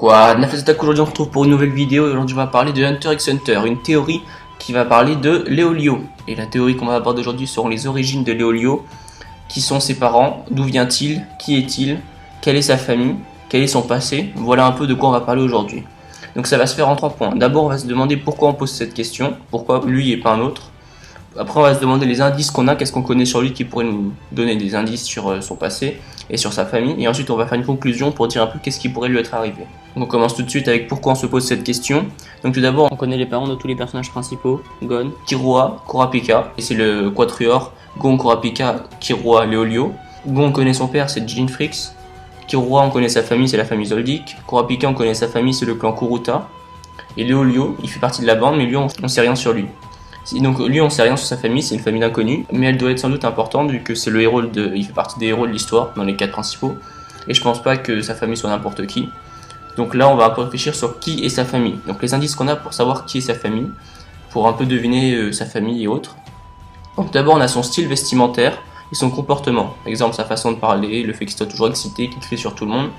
Quoi, Nafazatake, aujourd'hui on se retrouve pour une nouvelle vidéo et aujourd'hui on va parler de Hunter x Hunter, une théorie qui va parler de Léolio. Et la théorie qu'on va aborder aujourd'hui seront les origines de Léolio, qui sont ses parents, d'où vient-il, qui est-il, quelle est sa famille, quel est son passé, voilà un peu de quoi on va parler aujourd'hui. Donc ça va se faire en 3 points. D'abord on va se demander pourquoi on pose cette question, pourquoi lui et pas un autre. Après on va se demander les indices qu'on a, qu'est-ce qu'on connaît sur lui qui pourrait nous donner des indices sur son passé et sur sa famille. Et ensuite on va faire une conclusion pour dire un peu qu'est-ce qui pourrait lui être arrivé. Donc on commence tout de suite avec pourquoi on se pose cette question. Donc tout d'abord on connaît les parents de tous les personnages principaux, Gon, Killua, Kurapika. Et c'est le quatuor Gon, Kurapika, Killua, Léolio. Gon on connaît son père, c'est Jin Frix. Killua on connaît sa famille, c'est la famille Zoldyck. Kurapika on connaît sa famille, c'est le clan Kuruta. Et Léolio, il fait partie de la bande mais lui on sait rien sur lui. Donc lui on sait rien sur sa famille, c'est une famille d'inconnus, mais elle doit être sans doute importante vu que c'est le héros il fait partie des héros de l'histoire dans les 4 principaux, et je pense pas que sa famille soit n'importe qui. Donc là on va un peu réfléchir sur qui est sa famille, donc les indices qu'on a pour savoir qui est sa famille, pour un peu deviner sa famille et autres. Donc d'abord on a son style vestimentaire et son comportement, par exemple sa façon de parler, le fait qu'il soit toujours excité, qu'il crie sur tout le monde.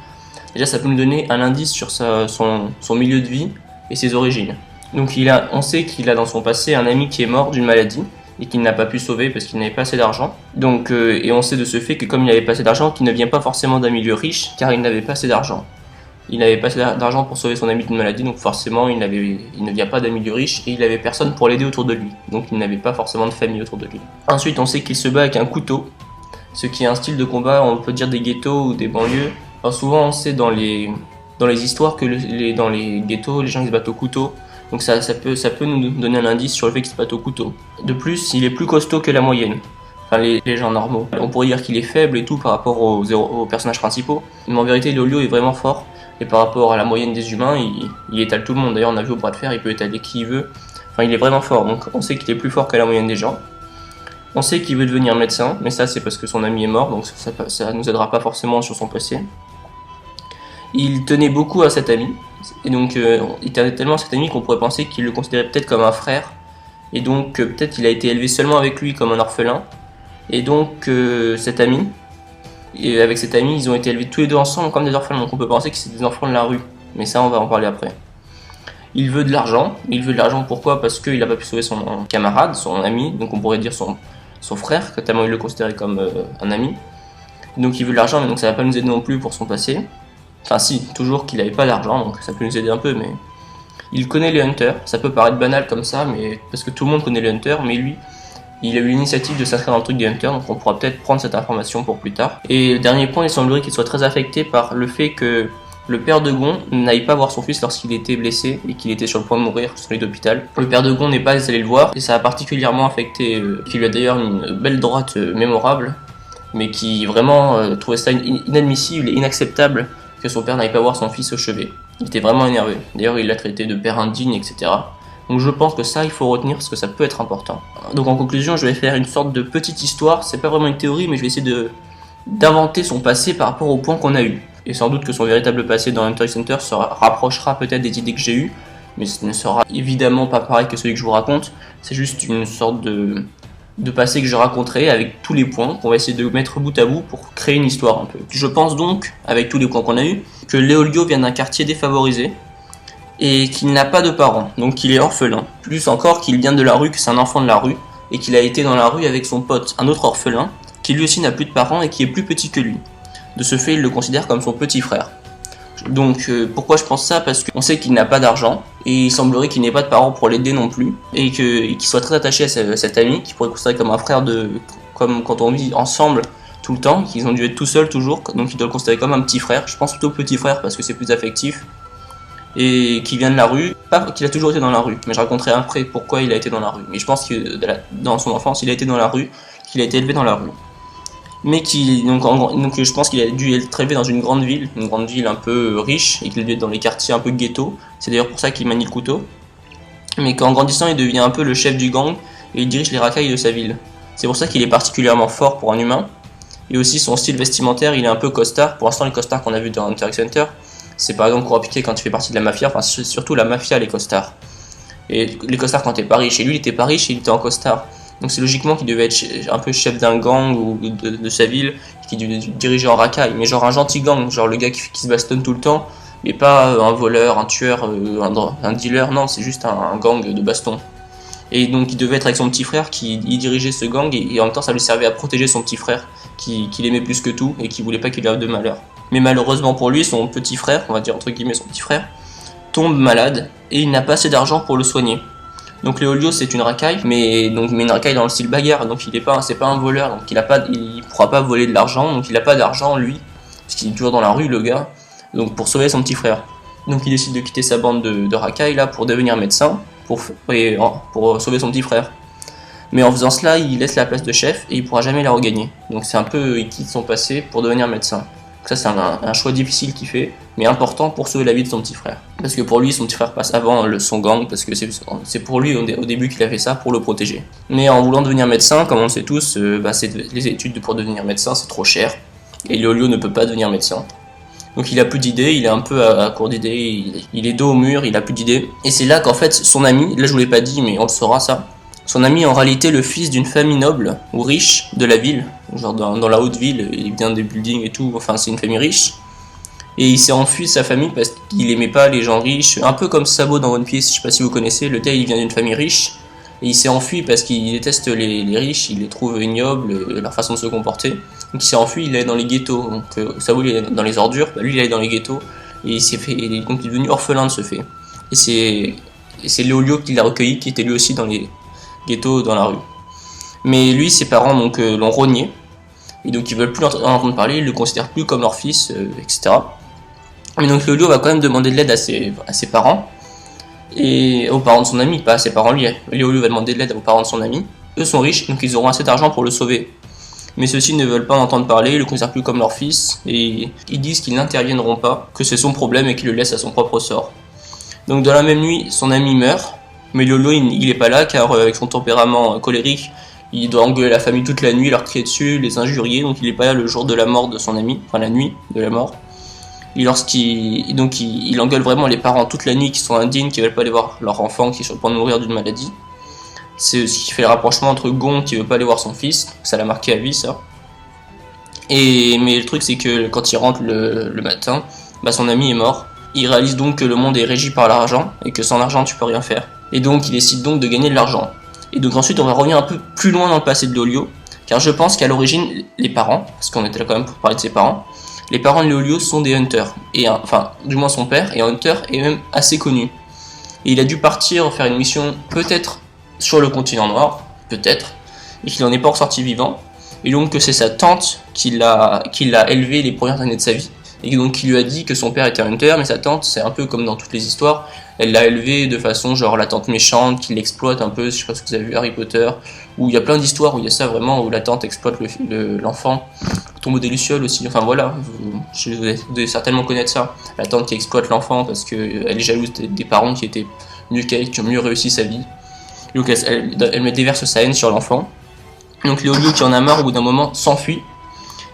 Déjà ça peut nous donner un indice sur son milieu de vie et ses origines. Donc on sait qu'il a dans son passé un ami qui est mort d'une maladie et qu'il n'a pas pu sauver parce qu'il n'avait pas assez d'argent. Donc et on sait de ce fait que comme il n'avait pas assez d'argent, qu'il ne vient pas forcément d'un milieu riche car il n'avait pas assez d'argent. Il n'avait pas assez d'argent pour sauver son ami d'une maladie, donc forcément il ne vient pas d'un milieu riche et il n'avait personne pour l'aider autour de lui. Donc il n'avait pas forcément de famille autour de lui. Ensuite on sait qu'il se bat avec un couteau, ce qui est un style de combat, on peut dire des ghettos ou des banlieues. Alors souvent on sait dans les histoires que dans les ghettos les gens ils se battent au couteau. Donc ça peut nous donner un indice sur le fait qu'il se batte au couteau. De plus, il est plus costaud que la moyenne. Enfin, les gens normaux. On pourrait dire qu'il est faible et tout par rapport aux personnages principaux. Mais en vérité, Léolio est vraiment fort. Et par rapport à la moyenne des humains, il étale tout le monde. D'ailleurs, on a vu au bras de fer, il peut étaler qui il veut. Enfin, il est vraiment fort. Donc on sait qu'il est plus fort que la moyenne des gens. On sait qu'il veut devenir médecin. Mais ça, c'est parce que son ami est mort. Donc ça nous aidera pas forcément sur son passé. Il tenait beaucoup à cet ami. Et donc il tenait tellement à cet ami qu'on pourrait penser qu'il le considérait peut-être comme un frère. Et donc peut-être qu'il a été élevé seulement avec lui comme un orphelin. Et donc cet ami, et avec cet ami, ils ont été élevés tous les deux ensemble comme des orphelins. Donc on peut penser que c'est des enfants de la rue. Mais ça on va en parler après. Il veut de l'argent. Il veut de l'argent pourquoi? Parce qu'il n'a pas pu sauver son camarade, son ami. Donc on pourrait dire son frère, tellement il le considérait comme un ami. Donc il veut de l'argent, mais donc ça va pas nous aider non plus pour son passé. Enfin si, toujours qu'il n'avait pas d'argent, donc ça peut nous aider un peu, mais... Il connaît les Hunters, ça peut paraître banal comme ça, mais parce que tout le monde connaît les Hunters, mais lui, il a eu l'initiative de s'inscrire dans le truc des Hunters, donc on pourra peut-être prendre cette information pour plus tard. Et le dernier point, il semblerait qu'il soit très affecté par le fait que le père de Gon n'aille pas voir son fils lorsqu'il était blessé et qu'il était sur le point de mourir sur le lit d'hôpital. Le père de Gon n'est pas allé le voir, et ça a particulièrement affecté, qui lui a d'ailleurs une belle droite mémorable, mais qui vraiment trouvait ça inadmissible et inacceptable que son père n'aille pas voir son fils au chevet. Il était vraiment énervé. D'ailleurs, il l'a traité de père indigne, etc. Donc je pense que ça, il faut retenir parce que ça peut être important. Donc en conclusion, je vais faire une sorte de petite histoire. C'est pas vraiment une théorie, mais je vais essayer d'inventer son passé par rapport aux points qu'on a eu. Et sans doute que son véritable passé dans Hunter x Hunter se rapprochera peut-être des idées que j'ai eues, mais ce ne sera évidemment pas pareil que celui que je vous raconte. C'est juste une sorte de passé que je raconterai avec tous les points qu'on va essayer de mettre bout à bout pour créer une histoire un peu. Je pense donc, avec tous les points qu'on a eu, que Léolio vient d'un quartier défavorisé et qu'il n'a pas de parents, donc qu'il est orphelin. Plus encore qu'il vient de la rue, que c'est un enfant de la rue et qu'il a été dans la rue avec son pote, un autre orphelin, qui lui aussi n'a plus de parents et qui est plus petit que lui. De ce fait, il le considère comme son petit frère. Donc pourquoi je pense ça? Parce qu'on sait qu'il n'a pas d'argent et il semblerait qu'il n'ait pas de parents pour l'aider non plus et qu'il soit très attaché à cet ami qui pourrait considérer comme un frère comme quand on vit ensemble tout le temps, qu'ils ont dû être tout seuls toujours, donc il doit le considérer comme un petit frère. Je pense plutôt petit frère parce que c'est plus affectif et qui vient de la rue, pas qu'il a toujours été dans la rue, mais je raconterai après pourquoi il a été dans la rue. Mais je pense que dans son enfance il a été dans la rue, qu'il a été élevé dans la rue. Mais donc je pense qu'il a dû être élevé dans une grande ville un peu riche, et qu'il a dû être dans les quartiers un peu ghetto. C'est d'ailleurs pour ça qu'il manie le couteau. Mais qu'en grandissant, il devient un peu le chef du gang, et il dirige les racailles de sa ville. C'est pour ça qu'il est particulièrement fort pour un humain. Et aussi son style vestimentaire, il est un peu costard. Pour l'instant, les costards qu'on a vus dans Hunter x Hunter, c'est par exemple Kurapika quand il fait partie de la mafia, enfin surtout la mafia, les costards. Et les costards quand t'es pas riche, et lui il était pas riche et il était en costard. Donc c'est logiquement qu'il devait être un peu chef d'un gang ou de sa ville, qui devait diriger en racaille, mais genre un gentil gang, genre le gars qui se bastonne tout le temps, Il n'est pas un voleur, un tueur, un dealer, non, c'est juste un gang de baston. Et donc il devait être avec son petit frère qui dirigeait ce gang et en même temps ça lui servait à protéger son petit frère qui l'aimait plus que tout et qui voulait pas qu'il ait de malheur. Mais malheureusement pour lui, son petit frère, on va dire entre guillemets son petit frère, tombe malade et il n'a pas assez d'argent pour le soigner. Donc Léolio c'est une racaille, mais une racaille dans le style bagarre, donc c'est pas un voleur, donc il pourra pas voler de l'argent, donc il a pas d'argent lui, parce qu'il est toujours dans la rue le gars, donc pour sauver son petit frère. Donc il décide de quitter sa bande de racailles là pour devenir médecin, pour sauver son petit frère. Mais en faisant cela, il laisse la place de chef et il pourra jamais la regagner. Donc c'est un peu, il quitte son passé pour devenir médecin. Donc ça c'est un choix difficile qu'il fait, mais important pour sauver la vie de son petit frère. Parce que pour lui, son petit frère passe avant son gang, parce que c'est pour lui au début qu'il a fait ça, pour le protéger. Mais en voulant devenir médecin, comme on le sait tous, les études pour devenir médecin c'est trop cher, et Léolio ne peut pas devenir médecin. Donc il a plus d'idées, il est un peu à court d'idées, il est dos au mur, il a plus d'idées. Et c'est là qu'en fait son ami, là je vous l'ai pas dit mais on le saura ça, son ami est en réalité le fils d'une famille noble ou riche de la ville, genre dans la haute ville, il vient des buildings et tout, enfin c'est une famille riche. Et il s'est enfui de sa famille parce qu'il aimait pas les gens riches, un peu comme Sabo dans One Piece, je sais pas si vous connaissez, le gars il vient d'une famille riche. Et il s'est enfui parce qu'il déteste les riches, il les trouve ignobles, leur façon de se comporter. Donc il s'est enfui, il allait dans les ghettos. Donc Sabo il est dans les ordures, lui il allait dans les ghettos. Et donc il est devenu orphelin de ce fait. Et c'est Léolio qui l'a recueilli, qui était lui aussi dans les ghettos, dans la rue. Mais lui, ses parents l'ont rogné. Et donc ils veulent plus en entendre parler, ils le considèrent plus comme leur fils, etc. Mais donc Léolio va quand même demander de l'aide à ses parents. Et aux parents de son ami, pas à ses parents lui. Léolio va demander de l'aide aux parents de son ami. Eux sont riches, donc ils auront assez d'argent pour le sauver. Mais ceux-ci ne veulent pas en entendre parler, ils le considèrent plus comme leur fils, et ils disent qu'ils n'interviendront pas, que c'est son problème et qu'ils le laissent à son propre sort. Donc dans la même nuit, son ami meurt, mais Léolio il est pas là car avec son tempérament colérique, il doit engueuler la famille toute la nuit, leur crier dessus, les injurier, donc il est pas là le jour de la mort de son ami, enfin la nuit de la mort. Et il engueule vraiment les parents toute la nuit qui sont indignes, qui veulent pas aller voir leur enfant qui est sur le point de mourir d'une maladie. C'est ce qui fait le rapprochement entre Gon qui veut pas aller voir son fils, ça l'a marqué à vie ça. Mais le truc c'est que quand il rentre le matin, son ami est mort. Il réalise donc que le monde est régi par l'argent et que sans l'argent tu peux rien faire. Et donc il décide donc de gagner de l'argent. Et donc ensuite on va revenir un peu plus loin dans le passé de Léolio, car je pense qu'à l'origine les parents, parce qu'on était là quand même pour parler de ses parents, les parents de Léolio sont des hunters, enfin du moins son père est un hunter et même assez connu. Et il a dû partir faire une mission peut-être sur le continent noir, peut-être, et qu'il n'en est pas ressorti vivant. Et donc que c'est sa tante qui l'a élevé les premières années de sa vie. Et donc qui lui a dit que son père était un hunter, mais sa tante, c'est un peu comme dans toutes les histoires, elle l'a élevé de façon genre la tante méchante qui l'exploite un peu, je sais pas si vous avez vu Harry Potter, où il y a plein d'histoires où il y a ça vraiment, où la tante exploite l'enfant. Tombeau des Lucioles aussi, enfin voilà, vous devez certainement connaître ça, la tante qui exploite l'enfant parce qu'elle est jalouse des parents qui étaient mieux qu'elle, qui ont mieux réussi sa vie. Donc elle déverse sa haine sur l'enfant. Donc Léolio qui en a marre au bout d'un moment s'enfuit.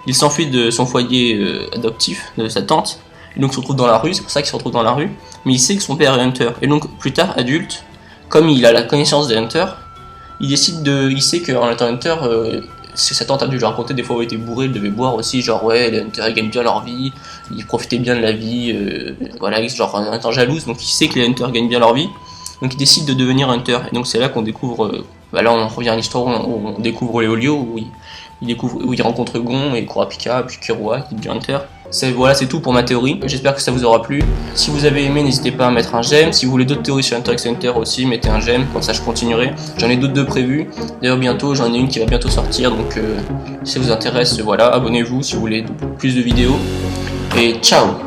Il s'enfuit de son foyer adoptif, de sa tante, et donc se retrouve dans la rue, c'est pour ça qu'il se retrouve dans la rue, mais il sait que son père est hunter. Et donc plus tard, adulte, comme il a la connaissance des hunters, il sait qu'en étant hunter, sa tante a dû lui raconter des fois où il était bourré, il devait boire aussi, genre ouais, les hunters ils gagnent bien leur vie, ils profitaient bien de la vie, voilà, genre en étant jalouse, donc il sait que les hunters gagnent bien leur vie, donc il décide de devenir hunter. Et donc c'est là qu'on découvre, là on revient à l'histoire où on découvre Léolio, où il rencontre Gon et Kurapika, puis Killua qui devient hunter. Voilà, c'est tout pour ma théorie, j'espère que ça vous aura plu. Si vous avez aimé, n'hésitez pas à mettre un j'aime. Si vous voulez d'autres théories sur Hunter x Hunter aussi, mettez un j'aime, comme ça je continuerai. J'en ai d'autres de prévues, d'ailleurs bientôt, j'en ai une qui va bientôt sortir, donc si ça vous intéresse, voilà, abonnez-vous si vous voulez plus de vidéos. Et ciao!